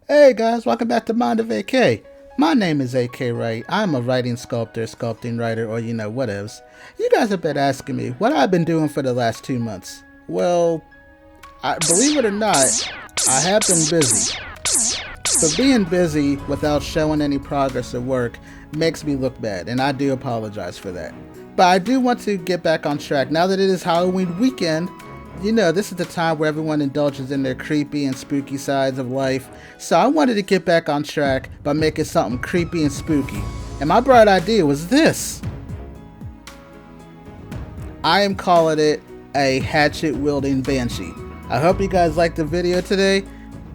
Hey guys, welcome back to Mind of AK. My name is AK Wright. I'm a writing sculptor, sculpting writer, or whatevs. You guys have been asking me what I've been doing for the last 2 months. Well, believe it or not, I have been busy. But being busy without showing any progress or work makes me look bad, and I do apologize for that. But I do want to get back on track now that it is Halloween weekend. This is the time where everyone indulges in their creepy and spooky sides of life. So I wanted to get back on track by making something creepy and spooky. And my bright idea was this. I am calling it a Hatchet wielding Banshee. I hope you guys liked the video today.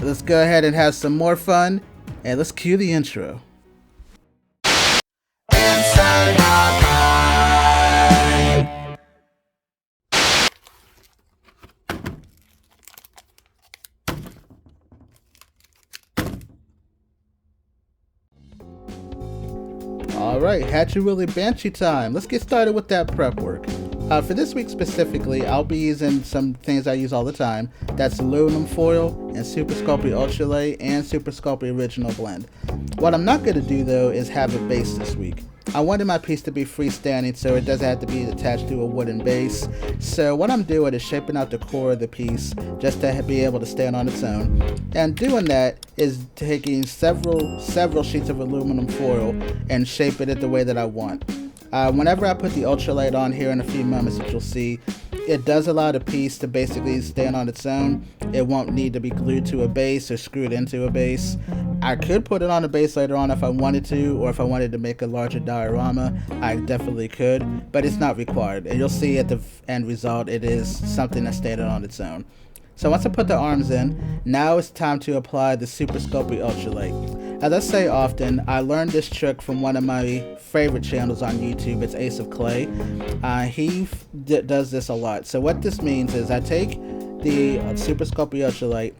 Let's go ahead and have some more fun. And let's cue the intro. Alright, Hatchet wielding Banshee time. Let's get started with that prep work. For this week specifically, I'll be using some things I use all the time. That's aluminum foil and Super Sculpted Ultralight and Super Sculpted Original Blend. What I'm not going to do though is have a base this week. I wanted my piece to be freestanding so it doesn't have to be attached to a wooden base. So what I'm doing is shaping out the core of the piece just to be able to stand on its own. And doing that is taking several sheets of aluminum foil and shaping it the way that I want. Whenever I put the ultralight on here in a few moments, that you'll see, it does allow the piece to basically stand on its own. It won't need to be glued to a base or screwed into a base. I could put it on a base later on if I wanted to, or if I wanted to make a larger diorama, I definitely could, but it's not required. And you'll see at the end result, it is something that's standing on its own. So once I put the arms in, now it's time to apply the Super Sculpted Ultralight. As I say often, I learned this trick from one of my favorite channels on YouTube. It's Ace of Clay. He does this a lot. So what this means is I take the Super Sculpted Ultralight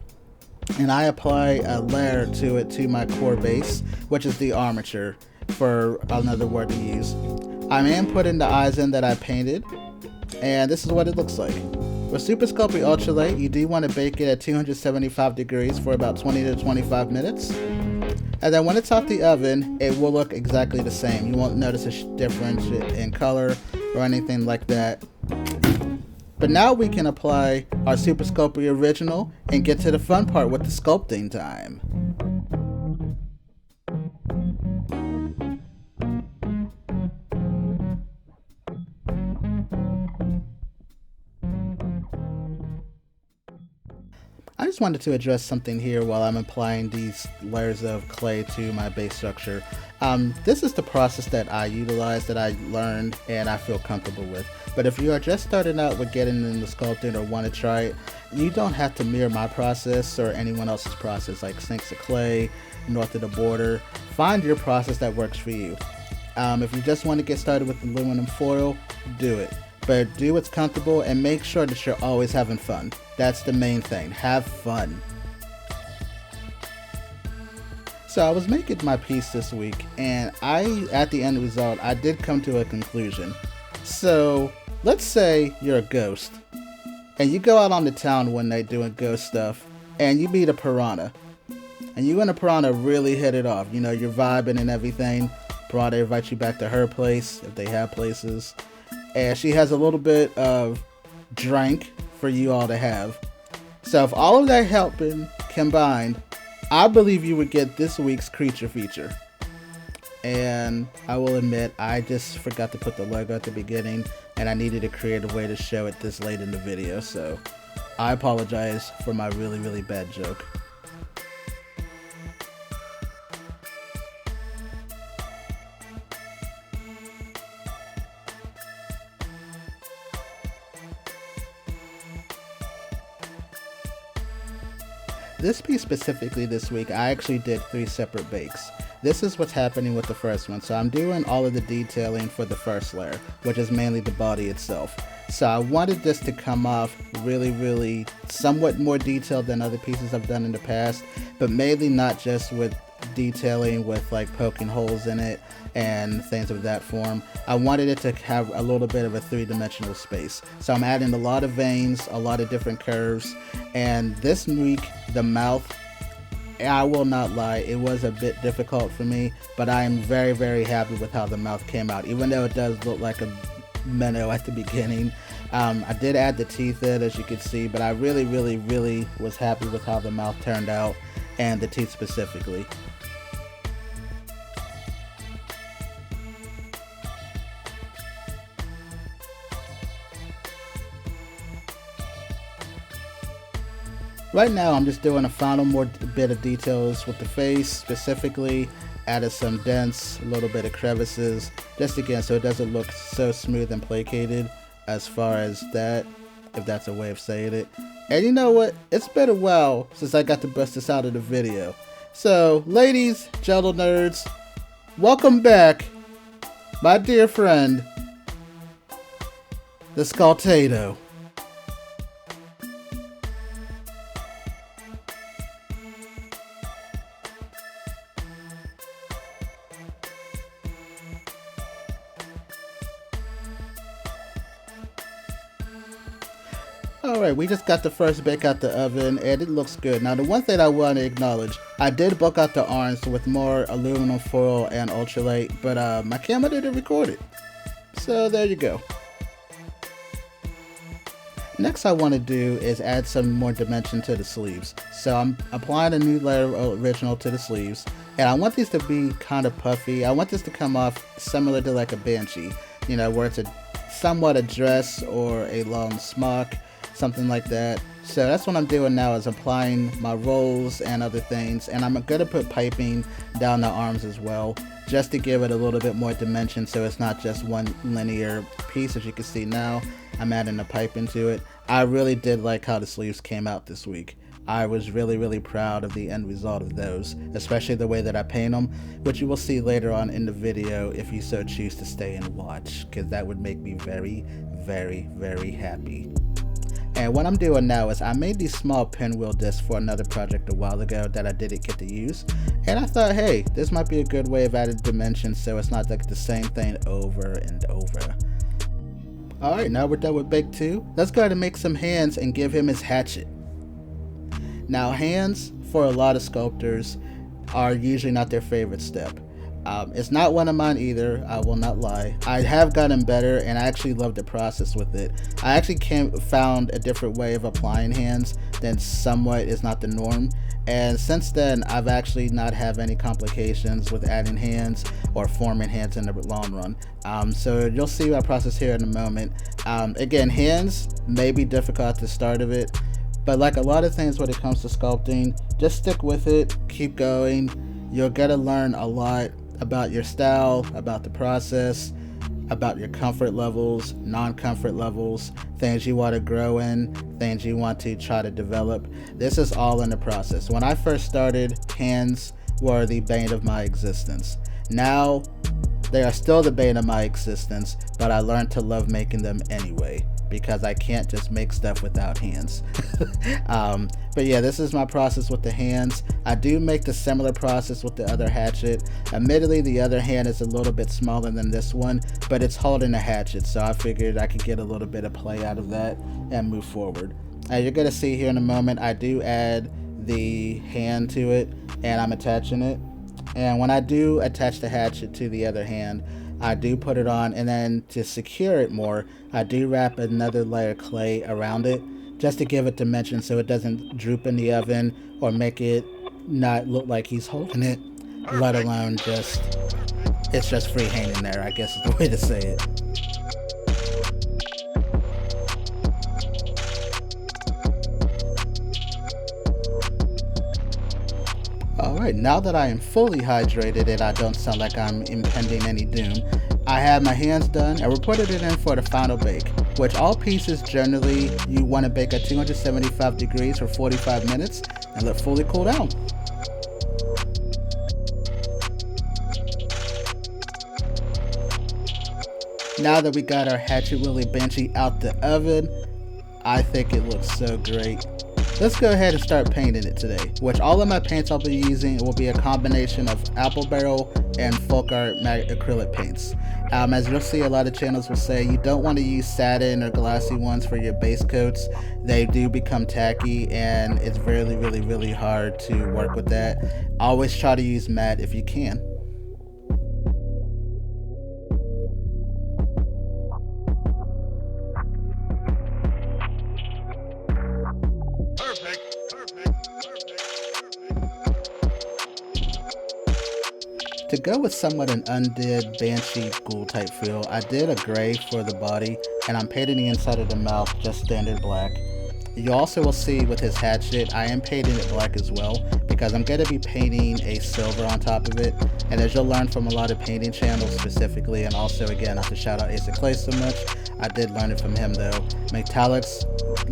and I apply a layer to it to my core base, which is the Armature, for another word to use. I am putting the eyes in that I painted, and this is what it looks like. With Super Sculpted Ultralight, you do want to bake it at 275 degrees for about 20 to 25 minutes. And then when it's off the oven, it will look exactly the same. You won't notice a difference in color or anything like that. But now we can apply our Super Sculpted Original and get to the fun part with the sculpting time. I just wanted to address something here while I'm applying these layers of clay to my base structure. This is the process that I utilize, that I learned, and I feel comfortable with. But if you are just starting out with getting into sculpting or want to try it, you don't have to mirror my process or anyone else's process, like Sinks of Clay, North of the Border. Find your process that works for you. If you just want to get started with aluminum foil, do it. But do what's comfortable and make sure that you're always having fun. That's the main thing. Have fun. So I was making my piece this week, and at the end result, I did come to a conclusion. So let's say you're a ghost, and you go out on the town one night doing ghost stuff, and you meet a piranha. And you and a piranha really hit it off. You're vibing and everything. Piranha invites you back to her place, if they have places. And she has a little bit of drink for you all to have. So if all of that helping combined, I believe you would get this week's creature feature. And I will admit, I just forgot to put the logo at the beginning, and I needed to create a way to show it this late in the video, so I apologize for my really, really bad joke. This piece specifically this week, I actually did 3 separate bakes. This is what's happening with the first one. So I'm doing all of the detailing for the first layer, which is mainly the body itself. So I wanted this to come off really, really somewhat more detailed than other pieces I've done in the past, but mainly not just with detailing with like poking holes in it and things of that form. I wanted it to have a little bit of a three-dimensional space. So I'm adding a lot of veins, a lot of different curves, and this week the mouth I will not lie, it was a bit difficult for me, but I am very, very happy with how the mouth came out, even though it does look like a minnow at the beginning. I did add the teeth in, as you can see, but I really, really, really was happy with how the mouth turned out, and the teeth specifically. Right now I'm just doing a final more bit of details with the face, specifically added some dents, a little bit of crevices, just again so it doesn't look so smooth and placated as far as that, if that's a way of saying it. And you know what, it's been a while since I got to bust this out of the video. So ladies, gentle nerds, welcome back, my dear friend, the Sculpted. Alright, we just got the first bake out the oven and it looks good. Now the one thing I want to acknowledge, I did bulk out the arms with more aluminum foil and ultralight, but my camera didn't record it. So there you go. Next I want to do is add some more dimension to the sleeves. So I'm applying a new layer of original to the sleeves, and I want these to be kind of puffy. I want this to come off similar to like a Banshee, you know, where it's somewhat a dress or a long smock, something like that. So that's what I'm doing now, is applying my rolls and other things, and I'm gonna put piping down the arms as well, just to give it a little bit more dimension so it's not just one linear piece. As you can see now, I'm adding the pipe into it. I really did like how the sleeves came out this week. I was really, really proud of the end result of those, especially the way that I paint them, which you will see later on in the video if you so choose to stay and watch, because that would make me very, very, very happy. And what I'm doing now is I made these small pinwheel discs for another project a while ago that I didn't get to use, and I thought, hey, this might be a good way of adding dimension so it's not like the same thing over and over. Alright, now we're done with bake 2. Let's go ahead and make some hands and give him his hatchet. Now hands, for a lot of sculptors, are usually not their favorite step. It's not one of mine either, I will not lie. I have gotten better and I actually love the process with it. I actually found a different way of applying hands that somewhat is not the norm. And since then, I've actually not have any complications with adding hands or forming hands in the long run. So you'll see my process here in a moment. Again, hands may be difficult at the start of it, but like a lot of things when it comes to sculpting, just stick with it, keep going. You're gonna learn a lot about your style, about the process, about your comfort levels, non-comfort levels, things you want to grow in, things you want to try to develop. This is all in the process. When I first started, hands were the bane of my existence. Now, they are still the bane of my existence, but I learned to love making them anyway, because I can't just make stuff without hands. But yeah, this is my process with the hands. I do make the similar process with the other hatchet. Admittedly, the other hand is a little bit smaller than this one, but it's holding a hatchet, so I figured I could get a little bit of play out of that and move forward. As you're gonna see here in a moment, I do add the hand to it, and I'm attaching it. And when I do attach the hatchet to the other hand, I do put it on, and then to secure it more, I do wrap another layer of clay around it, just to give it dimension so it doesn't droop in the oven or make it not look like he's holding it, let alone it's just free hanging there, I guess is the way to say it. Alright, now that I am fully hydrated and I don't sound like I'm impending any doom, I have my hands done and we're putting it in for the final bake, which all pieces generally you want to bake at 275 degrees for 45 minutes and let fully cool down. Now that we got our Hatchet wielding Banshee out the oven, I think it looks so great. let's go ahead and start painting it today, which all of my paints I'll be using will be a combination of apple barrel and folk art matte acrylic paints. As you'll see, a lot of channels will say you don't want to use satin or glossy ones for your base coats. They do become tacky and it's really hard to work with that. Always try to use matte if you can. To go with somewhat an undead banshee ghoul type feel, I did a gray for the body and I'm painting the inside of the mouth just standard black. You also will see with his hatchet, I am painting it black as well because I'm going to be painting a silver on top of it. And as you'll learn from a lot of painting channels specifically, and also again, not to shout out Ace of Clay so much, I did learn it from him though. Metallics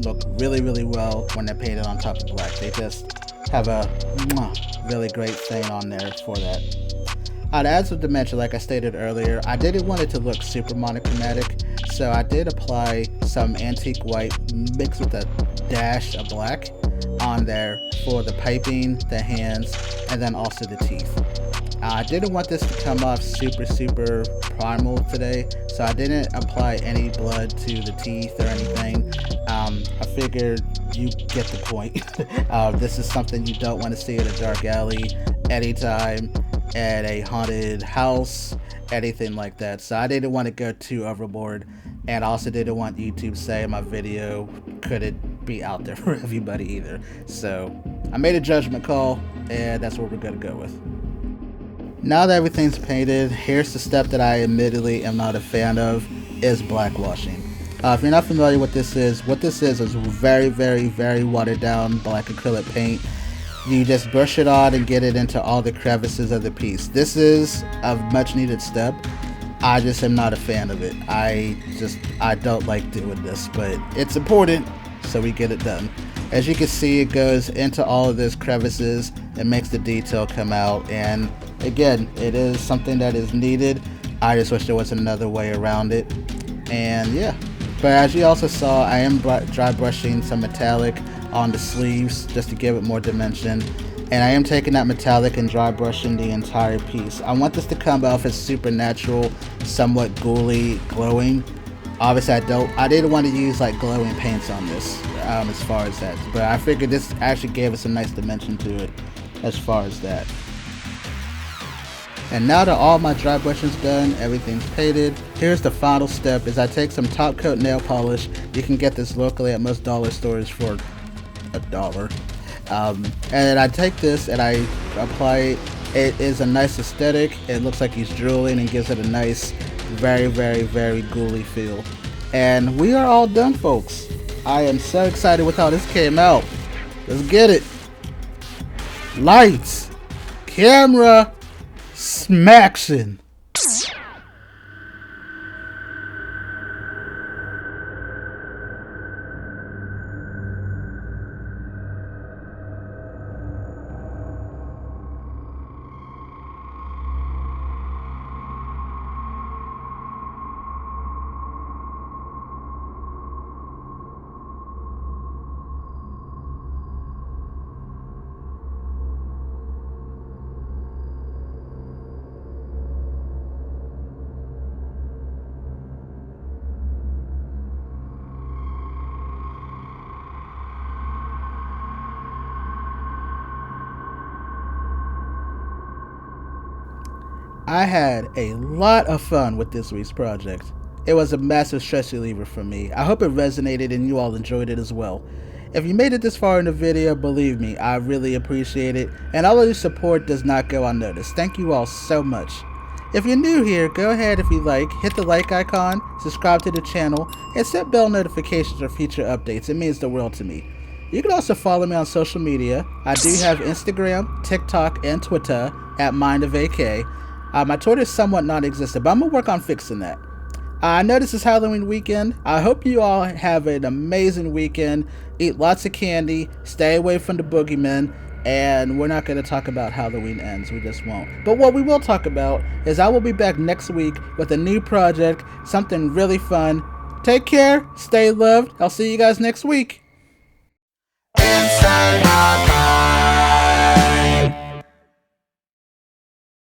look really well when they're painted on top of black. They just have a really great thing on there for that. To add some dimension, like I stated earlier, I didn't want it to look super monochromatic, so I did apply some antique white mixed with a dash of black on there for the piping, the hands, and then also the teeth. I didn't want this to come off super primal today, so I didn't apply any blood to the teeth or anything. I figured you get the point. This is something you don't want to see in a dark alley anytime, at a haunted house, anything like that. So I didn't want to go too overboard, and I also didn't want YouTube to say my video couldn't be out there for everybody either. So I made a judgment call, and that's what we're going to go with. Now that everything's painted, here's the step that I admittedly am not a fan of, is blackwashing. If you're not familiar with what this is very watered down black acrylic paint. You just brush it on and get it into all the crevices of the piece. This is a much needed step. I just am not a fan of it. I don't like doing this, but it's important, so we get it done. As you can see, it goes into all of those crevices and makes the detail come out. And again, it is something that is needed. I just wish there was another way around it. And yeah, but as you also saw, I am dry brushing some metallic on the sleeves just to give it more dimension, and I am taking that metallic and dry brushing the entire piece. I want this to come off as supernatural, somewhat ghouly, glowing. Obviously I didn't want to use like glowing paints on this as far as that, but I figured this actually gave us a nice dimension to it as far as that. And now that all my dry brushing's done, everything's painted, here's the final step. Is I take some top coat nail polish. You can get this locally at most dollar stores for $1. And I take this and I apply it. It is a nice aesthetic. It looks like he's drooling and gives it a nice, very ghouly feel. And we are all done, folks. I am so excited with how this came out. Let's get it. Lights, camera, smaction. I had a lot of fun with this week's project. It was a massive stress reliever for me. I hope it resonated and you all enjoyed it as well. If you made it this far in the video, believe me, I really appreciate it, and all of your support does not go unnoticed. Thank you all so much. If you're new here, go ahead, if you like, hit the like icon, subscribe to the channel, and set bell notifications for future updates. It means the world to me. You can also follow me on social media. I do have Instagram, TikTok, and Twitter at MindofAK. My Twitter is somewhat non-existent, but I'm going to work on fixing that. I know this is Halloween weekend. I hope you all have an amazing weekend. Eat lots of candy, stay away from the boogeymen, and we're not going to talk about Halloween ends. We just won't. But what we will talk about is I will be back next week with a new project, something really fun. Take care, stay loved. I'll see you guys next week. inside our minds.